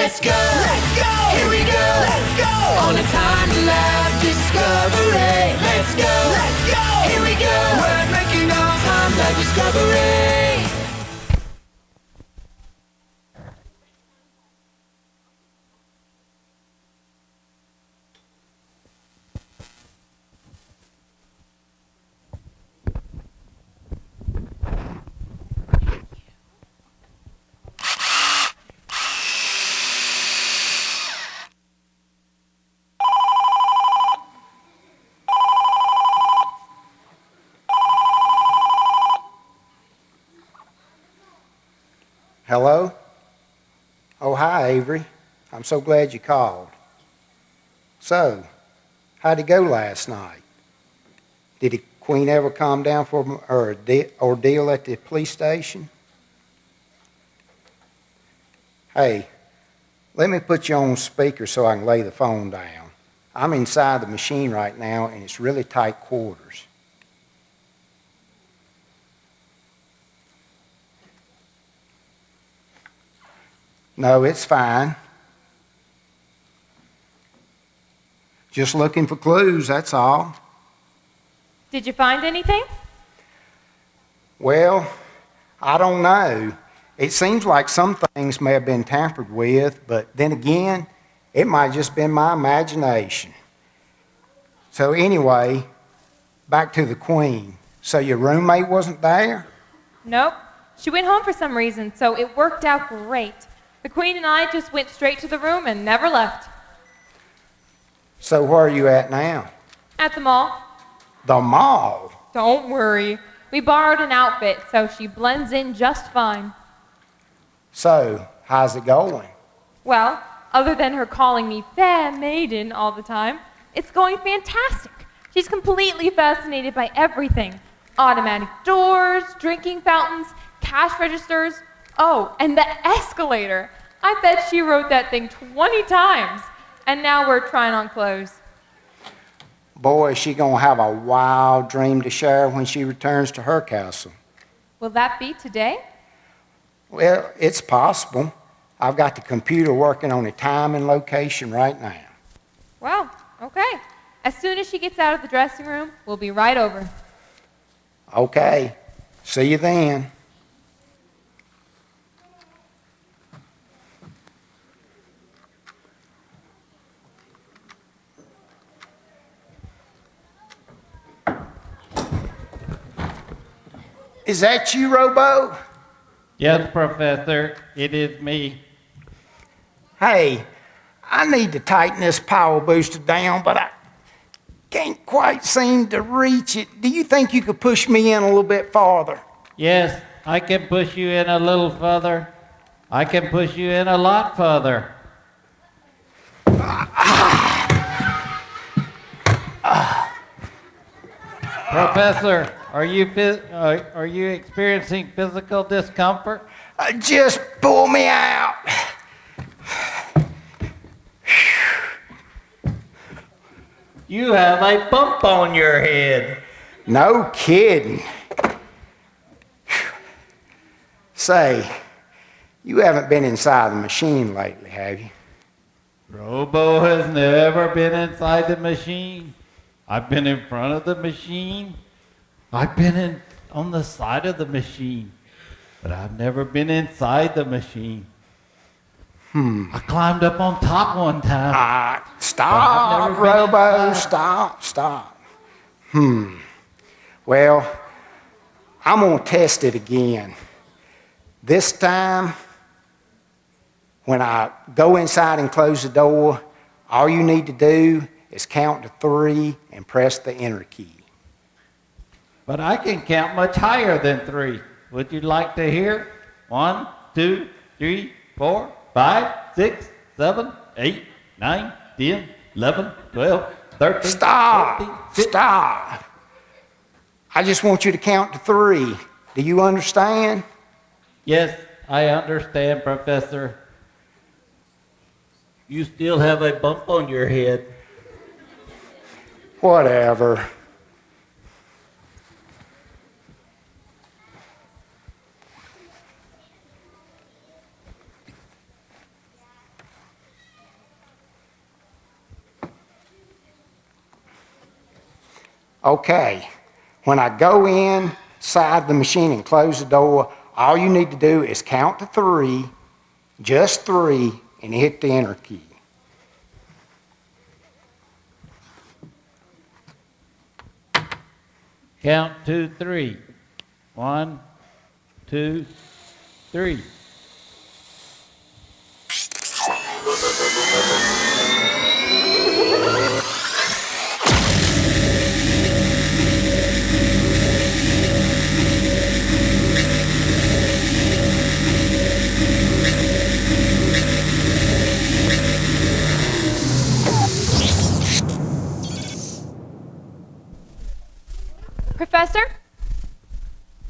let's go. Let's go. Here we go. Let's go. On a Time Lab discovery. Let's go. Let's go. Here we go. We're making our Time Lab discovery. Hello? Oh, hi, Avery. I'm so glad you called. So, how'd it go last night? Did the Queen ever calm down for her ordeal at the police station? Hey, let me put you on speaker so I can lay the phone down. I'm inside the machine right now, and it's really tight quarters. No, it's fine. Just looking for clues, that's all. Did you find anything? Well, I don't know. It seems like some things may have been tampered with, but then again, it might have just been my imagination. So anyway, back to the Queen. So your roommate wasn't there? Nope. She went home for some reason, so it worked out great. The Queen and I just went straight to the room and never left. So where are you at now? At the mall. The mall? Don't worry. We borrowed an outfit, so she blends in just fine. So, how's it going? Well, other than her calling me fair maiden all the time, it's going fantastic. She's completely fascinated by everything. Automatic doors, drinking fountains, cash registers. Oh, and the escalator. I bet she wrote that thing 20 times. And now we're trying on clothes. Boy, is she gonna have a wild dream to share when she returns to her castle. Will that be today? Well, it's possible. I've got the computer working on a time and location right now. Well, okay. As soon as she gets out of the dressing room, we'll be right over. Okay. See you then. Is that you, Robo? Yes, Professor, it is me. Hey, I need to tighten this power booster down, but I can't quite seem to reach it. Do you think you could push me in a little bit farther? Yes, I can push you in a little further. I can push you in a lot further. Professor, are you experiencing physical discomfort? Just pull me out. You have a bump on your head. No kidding. Say, you haven't been inside the machine lately, have you? Robo has never been inside the machine. I've been in front of the machine. I've been on the side of the machine. But I've never been inside the machine. I climbed up on top one time. Stop, Robo, stop. Well, I'm going to test it again. This time, when I go inside and close the door, all you need to do is count to 3 and press the enter key. But I can count much higher than 3. Would you like to hear? 1, 2, 3, 4, 5, 6, 7, 8, 9, 10, 11, 12, 13, Stop! 14, 15. Stop! I just want you to count to 3. Do you understand? Yes, I understand, Professor. You still have a bump on your head. Whatever. Okay, when I go inside the machine and close the door, all you need to do is count to 3, just 3, and hit the enter key. Count to 3. 1, 2, 3. Professor?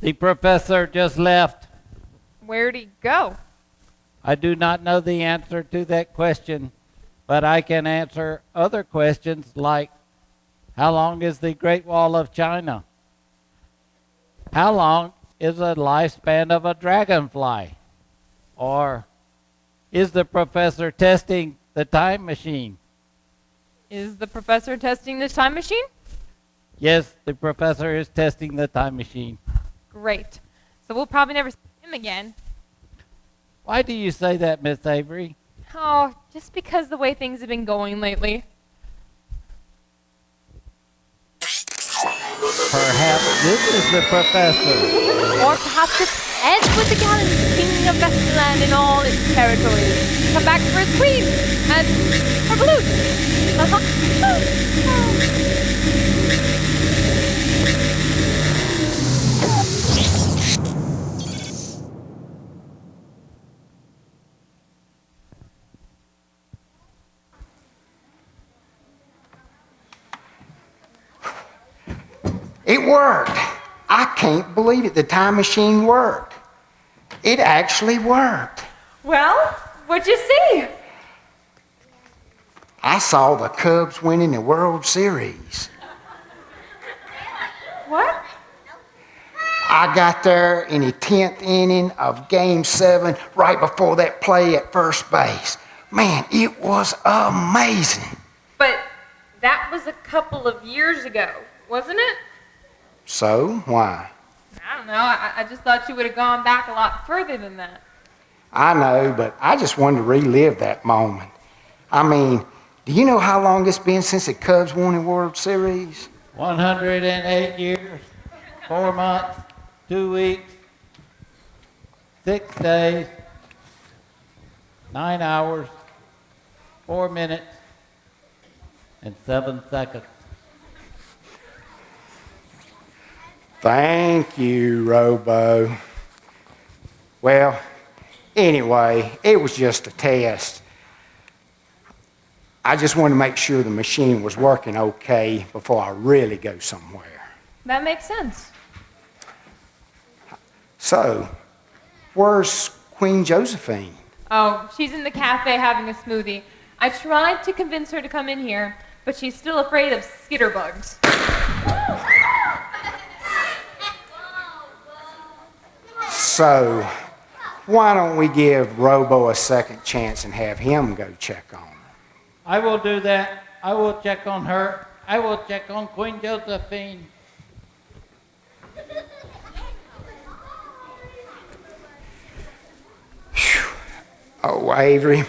The professor just left. Where'd he go? I do not know the answer to that question, but I can answer other questions like, how long is the Great Wall of China? How long is the lifespan of a dragonfly? Or, is the professor testing the time machine? Is the professor testing this time machine? Yes, the professor is testing the time machine. Great. So we'll probably never see him again. Why do you say that, Miss Avery? Oh, just because the way things have been going lately. Perhaps this is the professor. Or perhaps it's Edward the Gallant, king of Vesperland and all its territories. Come back for his queen and her flute. It worked. I can't believe it. The time machine worked. It actually worked. Well, what'd you see? I saw the Cubs winning the World Series. What? I got there in the 10th inning of Game 7, right before that play at first base. Man, it was amazing. But that was a couple of years ago, wasn't it? So, why? I don't know. I just thought you would have gone back a lot further than that. I know, but I just wanted to relive that moment. I mean, do you know how long it's been since the Cubs won the World Series? 108 years, 4 months, 2 weeks, 6 days, 9 hours, 4 minutes, and 7 seconds. Thank you, Robo. Well, anyway, it was just a test. I just wanted to make sure the machine was working okay before I really go somewhere. That makes sense. So, where's Queen Josephine? Oh, she's in the cafe having a smoothie. I tried to convince her to come in here, but she's still afraid of skitterbugs. So, why don't we give Robo a second chance and have him go check on her? I will do that. I will check on her. I will check on Queen Josephine. Oh, Avery,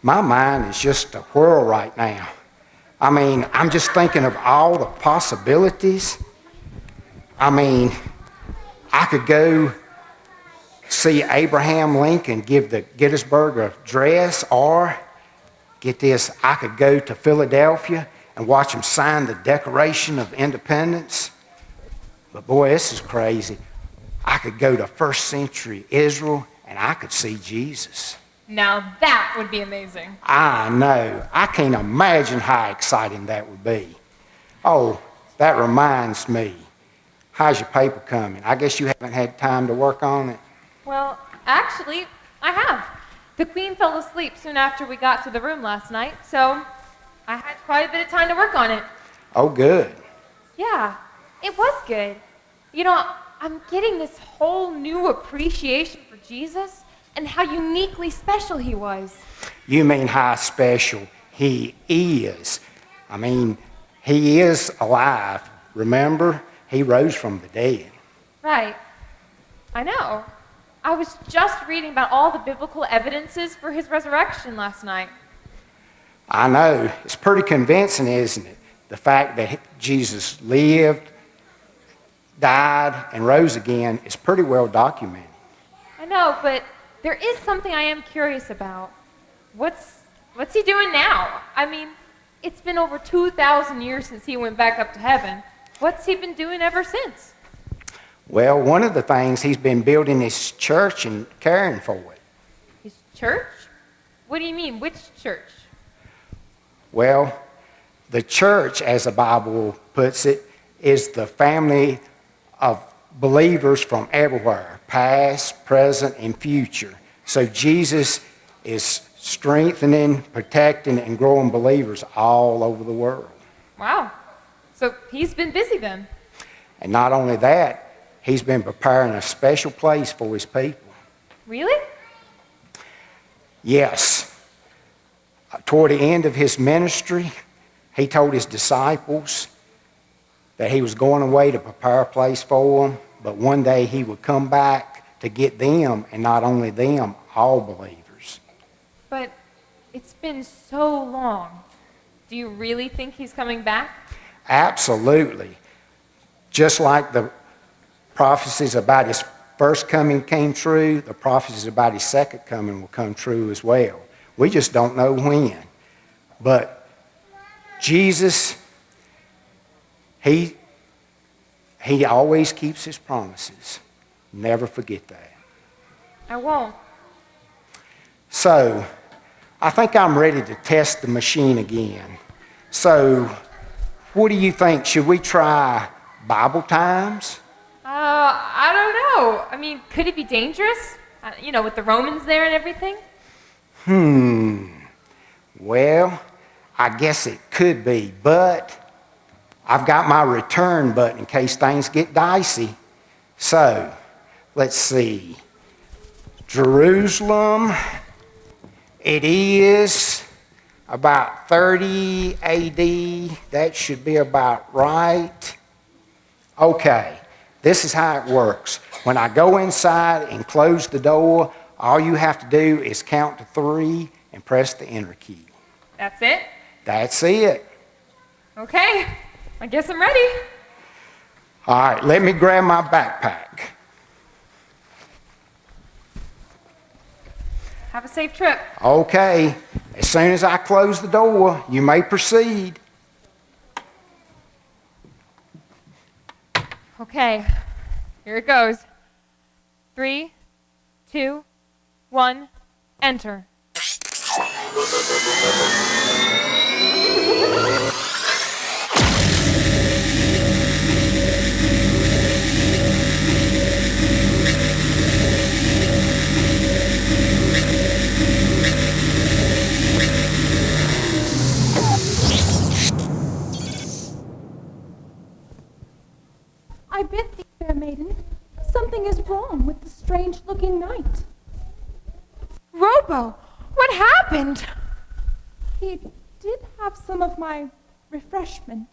my mind is just a whirl right now. I mean, I'm just thinking of all the possibilities. I mean, I could go see Abraham Lincoln give the Gettysburg Address, or get this, I could go to Philadelphia and watch him sign the Declaration of Independence. But boy, this is crazy. I could go to first century Israel and I could see Jesus. Now that would be amazing. I know. I can't imagine how exciting that would be. Oh, that reminds me. How's your paper coming? I guess you haven't had time to work on it. Well, actually, I have. The Queen fell asleep soon after we got to the room last night, so I had quite a bit of time to work on it. Oh, good. Yeah, it was good. You know, I'm getting this whole new appreciation for Jesus and how uniquely special he was. You mean how special he is. I mean, he is alive, Remember, he rose from the dead. Right. I know. I was just reading about all the biblical evidences for his resurrection last night. I know. It's pretty convincing, isn't it? The fact that Jesus lived, died, and rose again is pretty well documented. I know, but there is something I am curious about. What's he doing now? I mean, it's been over 2,000 years since he went back up to heaven. What's he been doing ever since? Well, one of the things, he's been building his church and caring for it. His church? What do you mean, which church? Well, the church, as the Bible puts it, is the family of believers from everywhere, past, present, and future. So Jesus is strengthening, protecting, and growing believers all over the world. Wow. So he's been busy then. And not only that, he's been preparing a special place for his people. Really? Yes. Toward the end of his ministry, he told his disciples that he was going away to prepare a place for them, but one day he would come back to get them, and not only them, all believers. But it's been so long. Do you really think he's coming back? Absolutely. Just like the prophecies about his first coming came true, the prophecies about his second coming will come true as well. We just don't know when. But Jesus, he always keeps his promises. Never forget that. I won't. So, I think I'm ready to test the machine again. So, what do you think? Should we try Bible times? I don't know. I mean, could it be dangerous? With the Romans there and everything? Well, I guess it could be, but I've got my return button in case things get dicey. So, let's see. Jerusalem, it is about 30 AD. That should be about right. Okay, this is how it works. When I go inside and close the door, all you have to do is count to 3 and press the enter key. That's it? That's it. Okay, I guess I'm ready. All right, let me grab my backpack. Have a safe trip. Okay, as soon as I close the door, you may proceed. Okay, here it goes. 3, 2, 1, enter. I bid thee, fair maiden, something is wrong with the strange-looking knight. Robo, what happened? He did have some of my refreshment.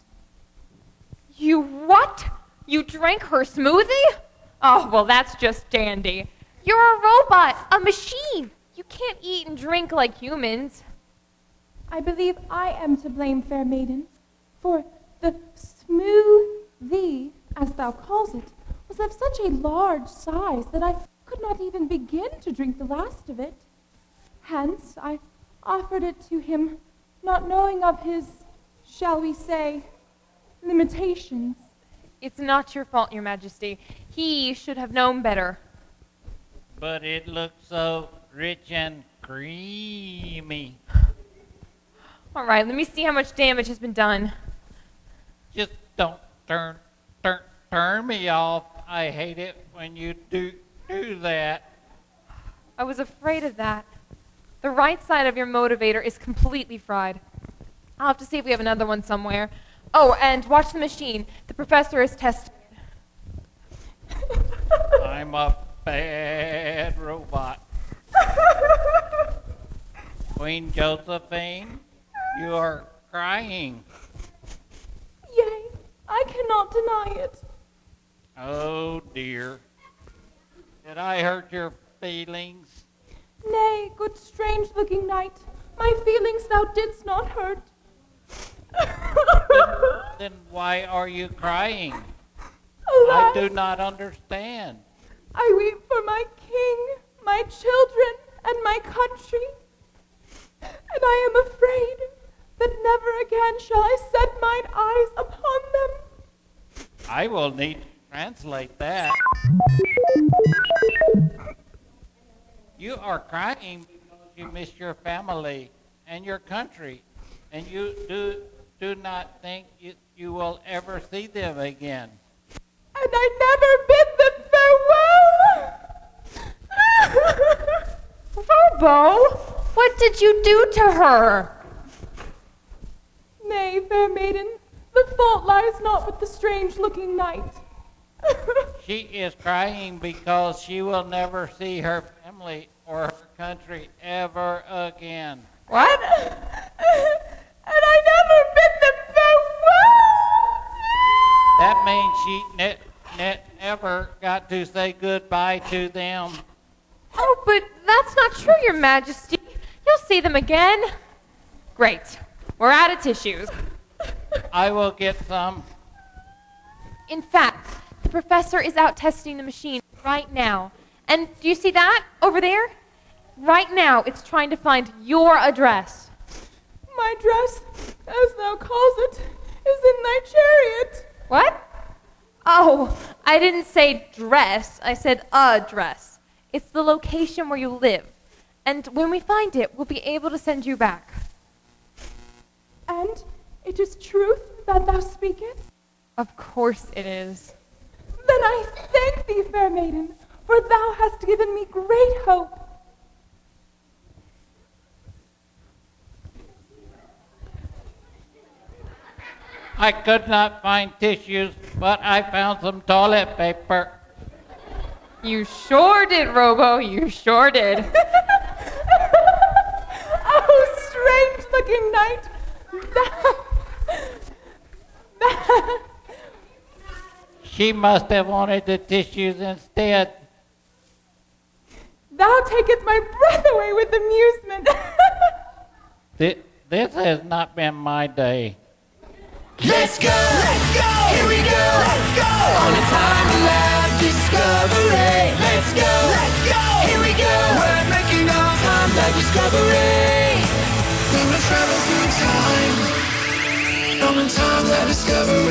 You what? You drank her smoothie? Oh, well, that's just dandy. You're a robot, a machine. You can't eat and drink like humans. I believe I am to blame, fair maiden, for the smoothie, as thou calls it, was of such a large size that I could not even begin to drink the last of it. Hence, I offered it to him, not knowing of his, shall we say, limitations. It's not your fault, Your Majesty. He should have known better. But it looks so rich and creamy. All right, let me see how much damage has been done. Just don't turn me off. I hate it when you do that. I was afraid of that. The right side of your motivator is completely fried. I'll have to see if we have another one somewhere. Oh, and watch the machine. The professor is testing. I'm a bad robot. Queen Josephine, you are crying. Yea, I cannot deny it. Oh dear. Did I hurt your feelings? Nay, good strange-looking knight, my feelings thou didst not hurt. Then why are you crying? Alas, I do not understand. I weep for my king, my children, and my country. And I am afraid that never again shall I set mine eyes upon them. I will need to translate that. You are crying because you miss your family and your country, and you do not think you will ever see them again. And I never bid them farewell. Robo, what did you do to her? Nay, fair maiden, the fault lies not with the strange-looking knight. She is crying because she will never see her family or her country ever again. What? And I never bid them farewell. That means she never got to say goodbye to them. Oh, but that's not true, Your Majesty. You'll see them again. Great. We're out of tissues. I will get some. In fact, the professor is out testing the machine right now. And do you see that over there? Right now, it's trying to find your address. My dress, as thou calls it, is in thy chariot. What? Oh, I didn't say dress. I said address. It's the location where you live. And when we find it, we'll be able to send you back. And it is truth that thou speakest? Of course it is. Then I thank thee, fair maiden, for thou hast given me great hope. I could not find tissues, but I found some toilet paper. You sure did, Robo. You sure did. Oh, strange-looking knight, thou... She must have wanted the tissues instead. Thou takest my breath away with amusement. This has not been my day. Let's go! Let's go! Here we go! Let's go! On a Time Lab discovery. Let's go! Let's go! Here we go! We're making our Time Lab discovery. Gonna travel through time. On a Time Lab discovery.